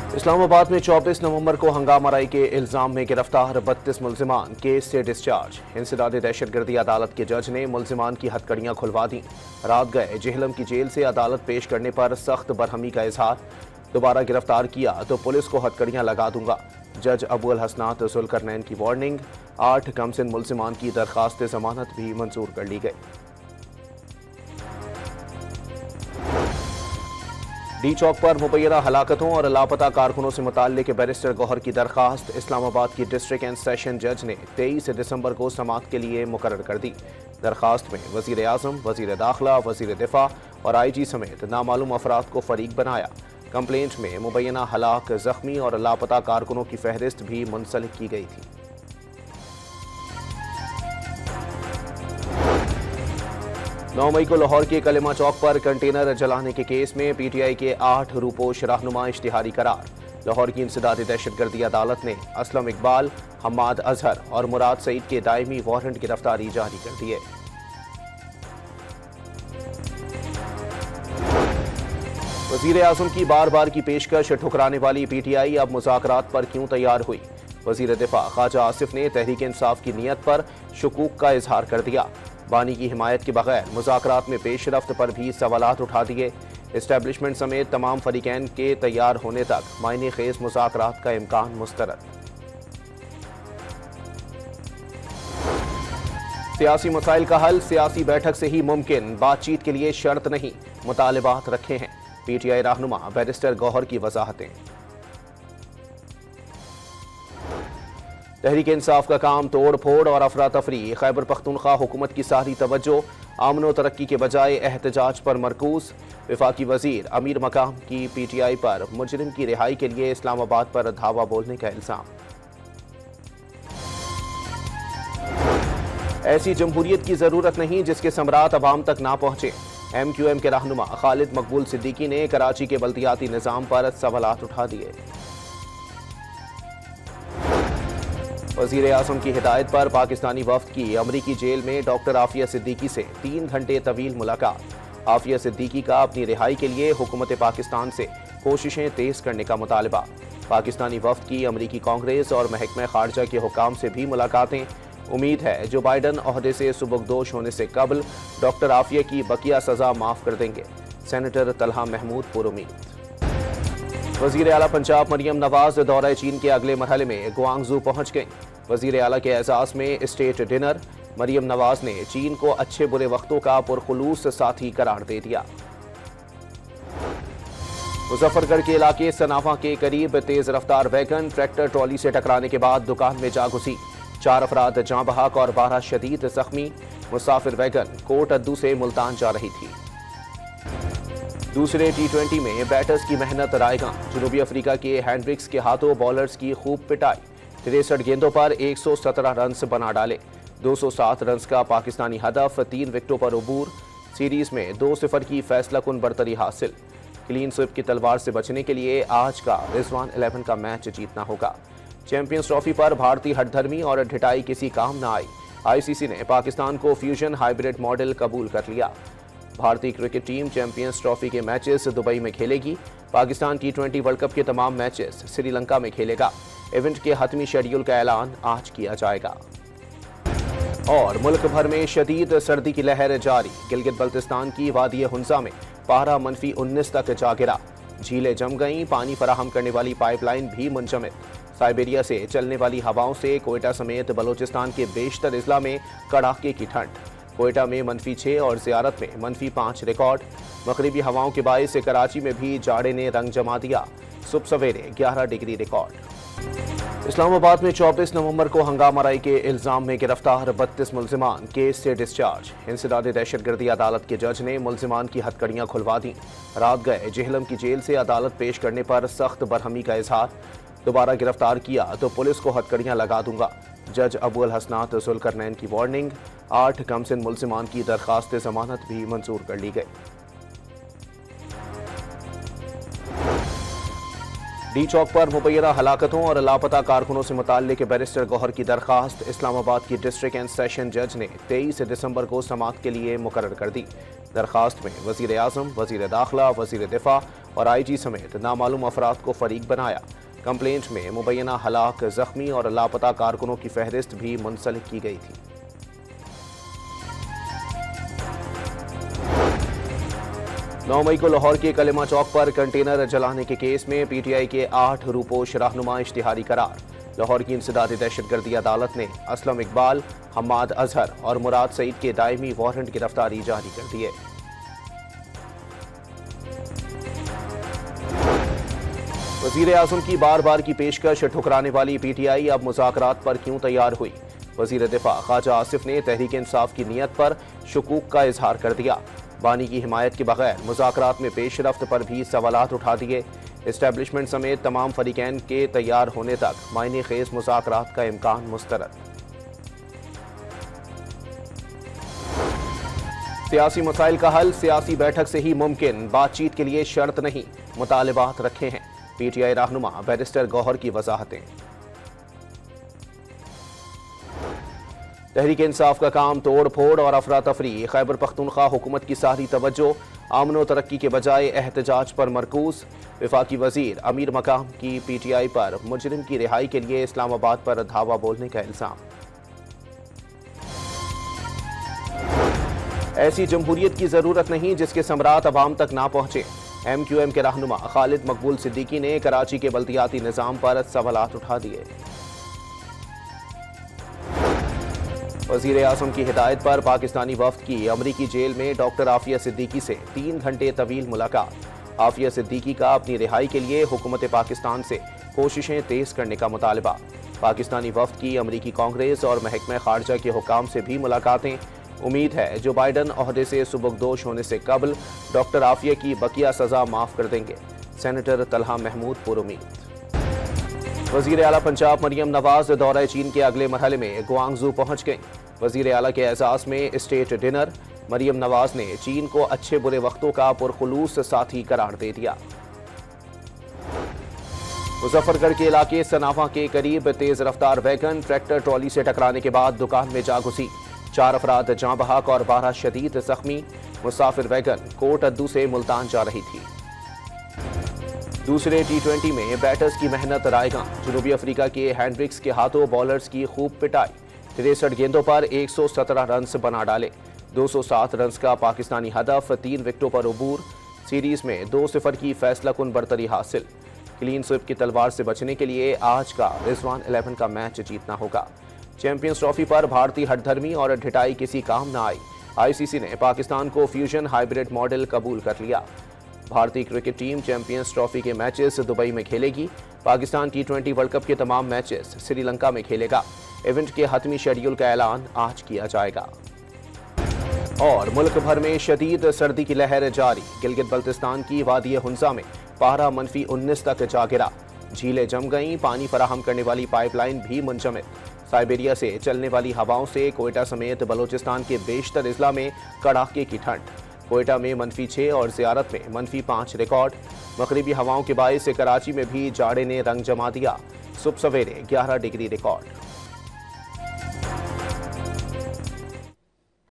इस्लामाबाद में 24 नवंबर को हंगामाराई के इल्जाम में गिरफ्तार 32 मुल्जिमान केस से डिस्चार्ज। इंसदादी दहशतगर्दी अदालत के जज ने मुल्जिमान की हथकड़ियां खुलवा दी। रात गए जेहलम की जेल से अदालत पेश करने पर सख्त बरहमी का इजहार। दोबारा गिरफ्तार किया तो पुलिस को हथकड़ियां लगा दूंगा। जज अबू अल हसनात जुल्करनैन की वार्निंग। 8 कमसिन मुल्जिमान की दरखास्त जमानत भी मंजूर कर ली गई। डी चौक पर मुबैना हलाकतों और लापता कारकुनों से मुताल्लिक बैरिस्टर गौहर की दरखास्त इस्लामाबाद की डिस्ट्रिक्ट एंड सेशन जज ने 23 दिसंबर को समाअत के लिए मुकर्रर कर दी। दरखास्त में वजीर आजम, वजीर दाखिला, वजीर दिफा और IG समेत नामालूम अफराद को फरीक बनाया। कंप्लेंट में मुबैना हलाक, जख्मी और लापता कारकुनों की फहरिस्त भी मुंसलिक की गई थी। 9 मई को लाहौर के कलिमा चौक पर कंटेनर जलाने के केस में PTI के 8 रूपोश रहनुमा इश्तिहारी करार। लाहौर की इंसदादी दहशतगर्दी अदालत ने असलम इकबाल, हम्माद अजहर और मुराद सईद के दायमी वारंट गिरफ्तारी जारी कर दिए। वजीर आजम की बार बार की पेशकश ठुकराने वाली PTI अब मुज़ाकरात पर क्यों तैयार हुई? वजीर दिफा ख्वाजा आसिफ ने तहरीक इंसाफ की नीयत पर शुकूक का इजहार कर दिया। बानी की हिमायत के बगैर मुज़ाकरात में पेशरफ्त पर भी सवालात उठा दिए। इस्टेब्लिशमेंट समेत तमाम फरीकैन के तैयार होने तक मायने खेज मुज़ाकरात का इम्कान मुस्तरद। सियासी मसाइल का हल सियासी बैठक से ही मुमकिन, बातचीत के लिए शर्त नहीं, मुतालिबात रखे हैं। PTI रहनुमा बैरिस्टर गौहर की वजाहतें। तहरीक इंसाफ का काम तोड़ फोड़ और अफरा तफरी। खैबर पख्तूनख्वा हुकूमत की सारी तवज्जो अमन व तरक्की के बजाय एहतजाज पर मरकूज। वफाकी वजीर अमीर मकाम की PTI पर मुजरिम की रिहाई के लिए इस्लामाबाद पर धावा बोलने का इल्जाम। ऐसी जमहूरियत की जरूरत नहीं जिसके समरात अवाम तक ना पहुंचे। MQM के रहनुमा खालिद मकबूल सिद्दीकी ने कराची के बल्दियाती निज़ाम पर सवालात उठा दिए। वजीर आजम की हिदायत पर पाकिस्तानी वफ्द की अमरीकी जेल में डॉक्टर आफिया सिद्दीकी से 3 घंटे तवील मुलाकात। आफिया सिद्दीकी का अपनी रिहाई के लिए हुकूमत पाकिस्तान से कोशिशें तेज करने का मुतालबा। पाकिस्तानी वफ्द की अमरीकी कांग्रेस और महकमा खारजा के हुकाम से भी मुलाकातें। उम्मीद है जो बाइडन ओहदे से सुबुकदोश होने से कबल डॉक्टर आफिया की बकिया सजा माफ कर देंगे। सेनेटर तलहा महमूद पुरुमीद। वजीर आला पंजाब मरियम नवाज दौरा चीन के अगले मरहले में गुआंगजू पहुंच गईं। वजीर आला के एजाज में स्टेट डिनर। मरियम नवाज ने चीन को अच्छे बुरे वक्तों का पुरखुलूस साथी करार दे दिया। मुजफ्फरगढ़ के इलाके सनाफा के करीब तेज रफ्तार वैगन ट्रैक्टर ट्रॉली से टकराने के बाद दुकान में जा घुसी। 4 अफराद जाँ बहक और 12 शदीद जख्मी। मुसाफिर वैगन कोट अद्दू से मुल्तान जा रही थी। दूसरे T20 में बैटर्स की मेहनत रायगा। जनूबी अफ्रीका के हैंड्रिक्स के हाथों बॉलर्स की खूब पिटाई। 63 गेंदों पर 117 रन बना डाले। 207 रन का पाकिस्तानी हदफ, 3 विकेटों पर अबूर। सीरीज में 2-0 की फैसलाकुन बरतरी हासिल। क्लीन स्विप की तलवार से बचने के लिए आज का रिजवान 11 का मैच जीतना होगा। चैंपियंस ट्रॉफी पर भारतीय हठधर्मी और ढिठाई किसी काम न आई। ICC ने पाकिस्तान को फ्यूजन हाइब्रिड मॉडल कबूल कर लिया। भारतीय क्रिकेट टीम चैंपियंस ट्रॉफी के मैचेस दुबई में खेलेगी। पाकिस्तान T20 वर्ल्ड कप के तमाम मैचेस श्रीलंका में खेलेगा। इवेंट के हतमी शेड्यूल का ऐलान आज किया जाएगा। और मुल्क भर में शदीद सर्दी की लहर जारी। गिलगित बल्तिस्तान की वादी हुंजा में पारा -19 तक जा गिरा। झीलें जम गईं। पानी फराहम करने वाली पाइपलाइन भी मुंजमद। साइबेरिया से चलने वाली हवाओं से कोयटा समेत बलोचिस्तान के बेशतर इजला में कड़ाके की ठंड। कोयटा में -6 और ज़ियारत में -5 रिकॉर्ड। मगरिबी हवाओं के बायस कराची में भी जाड़े ने रंग जमा दिया। सुबह सवेरे 11 डिग्री रिकॉर्ड। इस्लामाबाद में 24 नवंबर को हंगामाराई के इल्जाम में गिरफ्तार 32 मुल्जिमान केस से डिस्चार्ज। इंसदादी दहशतगर्दी अदालत के जज ने मुल्जिमान की हथकड़ियां खुलवा दी। रात गए जेहलम की जेल से अदालत पेश करने पर सख्त बरहमी का इजहार। दोबारा गिरफ्तार किया तो पुलिस को हथकड़ियां लगा दूंगा। जज अबू अल हसनात जुल्करनैन की वार्निंग। 8 कमसिन मुल्जिमान की दरखास्त जमानत भी मंजूर कर ली गई। डी चौक पर मुबैना हलाकतों और लापता कारकुनों से मुताल्लिक बैरिस्टर गौहर की दरखास्त इस्लामाबाद की डिस्ट्रिक्ट एंड सेशन जज ने 23 दिसंबर को समाअत के लिए मुकर्रर कर दी। दरखास्त में वजीर आजम, वजीर दाखिला, वजीर दिफा और आईजी समेत नामालूम अफराद को फरीक बनाया। कंप्लेंट में मुबैना हलाक, जख्मी और लापता कारकुनों की फहरिस्त भी मुंसलिक की गई थी। नौ मई को लाहौर के कलेमा चौक पर कंटेनर जलाने के केस में पीटीआई के 8 रूपोश रहनुमा इश्तिहारी करार। लाहौर की इंसदादी दहशतगर्दी अदालत ने असलम इकबाल, हम्माद अजहर और मुराद सईद के दायमी वारंट गिरफ्तारी जारी कर दिए। वजीर आजम की बार बार की पेशकश ठुकराने वाली पीटीआई अब मुज़ाकरात पर क्यों तैयार हुई? वजीर दिफा ख्वाजा आसिफ ने तहरीक इंसाफ की नीयत पर शुकूक का इजहार कर दिया। बानी की हिमायत के बगैर मुज़ाकरात में पेशरफ्त पर भी सवालात उठा दिए। इस्टेब्लिशमेंट समेत तमाम फरीकैन के तैयार होने तक मायने खेज मुज़ाकरात का इम्कान मुस्तरद। सियासी मसाइल का हल सियासी बैठक से ही मुमकिन, बातचीत के लिए शर्त नहीं, मुतालिबात रखे हैं। पीटीआई रहनुमा बैरिस्टर गौहर की वजाहतें। तहरीक इंसाफ का काम तोड़ फोड़ और अफरा तफरी। खैबर पख्तूनख्वा हुकूमत की सारी तवज्जो अमन व तरक्की के बजाय एहतजाज पर मरकूज। वफाकी वजीर अमीर मकाम की पीटीआई पर मुजरिम की रिहाई के लिए इस्लामाबाद पर धावा बोलने का इल्जाम। ऐसी जमहूरियत की जरूरत नहीं जिसके समरात अवाम तक ना पहुंचे। MQM के रहनुमा खालिद मकबूल सिद्दीकी ने कराची के बल्दियाती निज़ाम पर सवालात उठा दिए। वज़ीर आज़म की हिदायत पर पाकिस्तानी वफ्द की अमरीकी जेल में डॉक्टर आफिया सिद्दीकी से 3 घंटे तवील मुलाकात। आफिया सिद्दीकी का अपनी रिहाई के लिए हुकूमत पाकिस्तान से कोशिशें तेज करने का मुतालबा। पाकिस्तानी वफ्द की अमरीकी कांग्रेस और महकमा खारजा के हुकाम से भी मुलाकातें। उम्मीद है जो बाइडन ओहदे से सुबकदोश होने से कबल डॉक्टर आफिया की बकिया सजा माफ कर देंगे। सेनेटर तलहा महमूद पुरुमीद। वजीर आला पंजाब मरियम नवाज दौरा चीन के अगले मरहले में गुआंगजू पहुंच गईं। वजीर आला के एजाज में स्टेट डिनर। मरियम नवाज ने चीन को अच्छे बुरे वक्तों का पुरखुलूस साथी करार दे दिया। मुजफ्फरगढ़ के इलाके सनावा के करीब तेज रफ्तार वैगन ट्रैक्टर ट्रॉली से टकराने के बाद दुकान में जा घुसी। 4 अफराद जाँ बहक और 12 शदीद जख्मी। मुसाफिर वैगन कोट अद्दू से मुल्तान जा रही थी। दूसरे T20 में बैटर्स की मेहनत रायगा। जनूबी अफ्रीका के हैंड्रिक्स के हाथों बॉलर्स की खूब पिटाई। 63 गेंदों पर 117 रन बना डाले। 207 रन का पाकिस्तानी हदफ, 3 विकेटों पर उबूर। सीरीज में 2-0 की फैसलाकुन बरतरी हासिल। क्लीन स्विप की तलवार से बचने के लिए आज का रिजवान 11 का मैच जीतना होगा। चैंपियंस ट्रॉफी पर भारतीय हठधर्मी और ढिठाई किसी काम न आई। ICC ने पाकिस्तान को फ्यूजन हाइब्रिड मॉडल कबूल कर लिया। भारतीय क्रिकेट टीम चैंपियंस ट्रॉफी के मैचेस दुबई में खेलेगी। पाकिस्तान T20 वर्ल्ड कप के तमाम मैचेस श्रीलंका में खेलेगा। इवेंट के हतमी शेड्यूल का ऐलान आज किया जाएगा। और मुल्क भर में शदीद सर्दी की लहर जारी। गिलगित बल्तिस्तान की वादी हुंजा में पारा -19 तक जा गिरा। झीलें जम गईं। पानी फराहम करने वाली पाइपलाइन भी मुंजमद। साइबेरिया से चलने वाली हवाओं से कोयटा समेत बलोचिस्तान के बेशतर इजला में कड़ाके की ठंड। कोयटा में -6 और ज़ियारत में -5 रिकॉर्ड। मगरिबी हवाओं के बायस कराची में भी जाड़े ने रंग जमा दिया। सुबह सवेरे 11 डिग्री रिकॉर्ड।